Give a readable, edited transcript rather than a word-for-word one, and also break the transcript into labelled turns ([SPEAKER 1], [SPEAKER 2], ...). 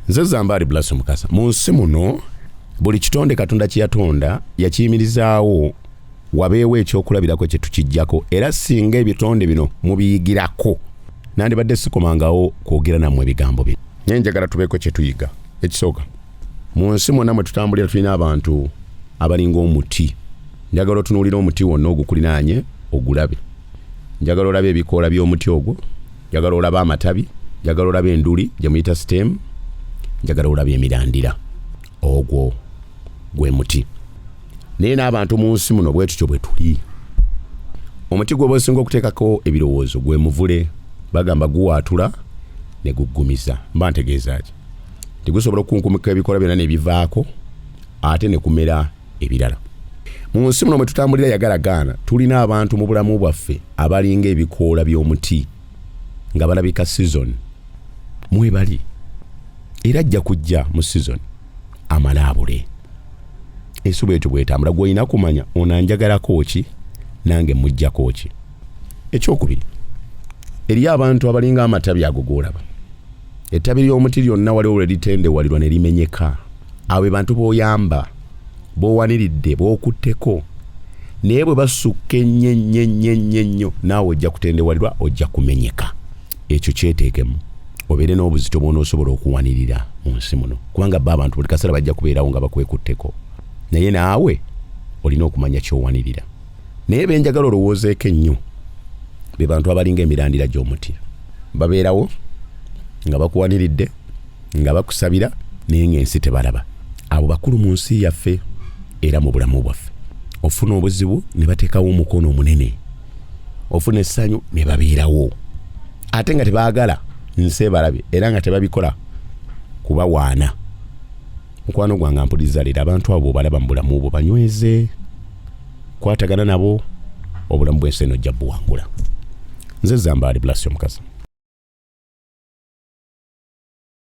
[SPEAKER 1] Nze Zambali Blasso Mukasa. Mu nsi muno buli kitonde Katonda kyeyatonda yakiyimirizaawo wabeewo ekyokulabirako kye tukijjako era singa ebitonde bino mubiyigirako nandibadde sikomangawo kwogera nammwe ebigambo bino. Naye njagala tubeeko kye tuyiga. Ekisooka, mu nsi mwonna mwe tutambulira tulina abantu abalinga omuti. Njagala otunuulira omuti wonna ogukulinaanye ogulabe. Njagala olabe ebikoola by'omuti ogwo, njagala olabe amatabi, njagala olabe enduli gye muyita stem, njagala olabe emirandira. Ogwo gwe muti. Naye n'abantu mu nsi muno bwe tutyo bwe tuli. Omuti gwe bw'osinga okuteekako ebirowoozo gwe muvule, bagamba guwaatula ne guggumiza. Mba ntegeeza ki? Tigusobola okunkumika ebikoola byonna ne bivaako ate ne kumera ebirala. Mu nsi muno mwe tutambulira yagalagaana tulina abantu mu bulamu bwaffe abalinga ebikoola by'omuti nga balabika season mwebali era ajja kujja mu season amalaabule. Ensuba etyo bwetambula gw'olina kumanya ono anjagalako ki nange mujjako ki. Ekyokubiri, eriyo abantu abalinga amatabi ago g'olaba. Ettabi ly'omuti lyonna waliwo lwe litendewalirwa ne limenyeka. Abo bantu b'oyamba, b'owaniridde, b'okutteko. Naye bwe basukka ennyo naawe ojja kutendewalirwa, ojja kumenyeka. Ekyo kyeteekemu obeere n'obuzito bw'onoosobola okuwanirira mu nsi muno. Kubanga abantu buli kaseera bajja kubeerawo nga bakwekutteko. Naye naawe olina okumanya ky'owanirira. Naye benjagala olowoozeeko ennyo be bantu abalinga emirandira gy'omuti. Babeerawo nga bakuwaniridde, nga bakusabira, naye ng'ensi tebalaba. Abo bakulu mu nsi yaffe era mu bulamu bwaffe. Ofuna obuzibu ne bateekawo omukono omunene. Ofuna essanyu ne babeerawo. Ate nga tebaagala nsi ebalabe era nga tebabikola kubawaana. Mukwano gwange mpuliriza leero abantu abo balaba mu bulamu bwo banyweze. Kwatagana nabo obulamu bw'ensi eno ojja buwangula. Nze Zambali Blasso Mukasa.